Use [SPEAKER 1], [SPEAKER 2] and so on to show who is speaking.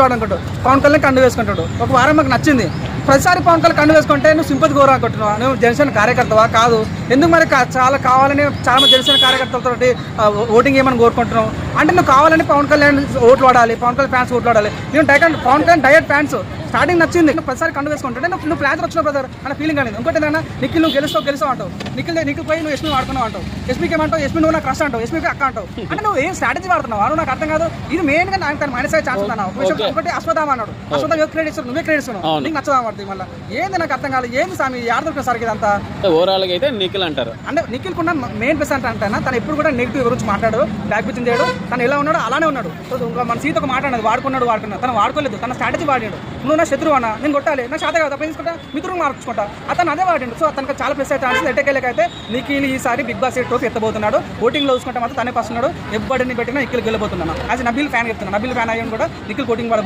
[SPEAKER 1] అనుకుంటాడు పవన్ కళ్యాణ్ కండు వేసుకుంటాడు. ఒక వారం మాకు నచ్చింది. ప్రతిసారి పవన్ కళ్యాణ్ కండు వేసుకుంటే నువ్వు సింపతి గౌరవ అనుకుంటున్నావు. నువ్వు జనసేన కార్యకర్తవా? కాదు. ఎందుకు మరి చాలా కావాలని చాలా మంది జనసేన కార్యకర్తలతో ఓటింగ్ ఏమని కోరుకుంటున్నావు అంటే నువ్వు కావాలని పవన్ కళ్యాణ్ ఓట్లు వాడాలి, పవన్ కళ్యాణ్ ఫ్యాన్స్ ఓట్లు వాడాలి. నేను Pawan Kalyan direct fans starting నచ్చింది. నువ్వు ప్రతిసారి కండు వేసుకుంటుంటే నువ్వు ప్లాన్స్ వచ్చిన బ్రదర్ అన్న ఫీలింగ్ అనేది. ఇంకోటి ఏదైనా నిఖిల్ నువ్వు గెలుస్తావు అంటావు, నిఖిల్ పోయి నువ్వు ఎస్పీ వాడుతున్నావు అంటావు, ఎస్పీకి ఏమంటావు, ఎస్పీ నువ్వు నాకు క్రష్ అంటావు, ఎస్పీకి అక్క అంటావు. అంటే నువ్వు ఏం స్ట్రాటజీ వాడుతున్నావు అని నాకు అర్థం కాదు. ఇది మెయిన్ గా నాకు మైనస్ అయ్యే ఛాన్స్ ఉన్నావు. ఒకటి అశ్వధామ అన్నాడు, అశ్వధామ క్రెడిట్స్ నువ్వే క్రెడిట్స్ నీకు నచ్చదా పడుతుంది. మళ్ళీ ఏంది నాకు అర్థం కాదు. ఏంది సామి ఆడుతున్నా సార్ ఇదంతా
[SPEAKER 2] ఓవరాల్ అయితే నిఖిల్ అంటారు. అంటే
[SPEAKER 1] నిఖిల్ కున్న మెయిన్ ప్రెసెంట్ అంటే తను ఎప్పుడు కూడా నెగిటివ్ గురించి మాట్లాడు, బ్యాక్ పిచ్చింగ్ చేయడు. తను ఎలా ఉన్నాడు అలానే ఉన్నాడు. మన సీత ఒక మాట్లాడదు, వాడుకున్నాడు తను వాడుకోలేదు, తన స్ట్రాటజీ వాడాడు. నువ్వు నా శత్రువు అన్న, నేను కొట్టాలి, నా శాత కదా తీసుకుంటా, మిత్రులు మార్చుకుంటా, అతను అదే వాడిండు. సో అతనికి చాలా ప్లస్ అయితే ఛాన్సెస్ ఎట్టకేళ్ళకైతే నిఖిల్ ఈసారి బిగ్ బాస్ ట్రోఫీ ఎత్తబోతున్నాడు. ఓటింగ్ లో చూసుకుంటే మాత్రం తనే పస్తున్నాడు. ఎవ్వడిని పెట్టినా నిఖిల్ గెలబోతున్నాను. యాజ్ నబీల్ ఫ్యాన్ చెప్తున్నాను. నబీల్ ఫ్యాన్ అయ్యాను కూడా నిఖిల్ ఓటింగ్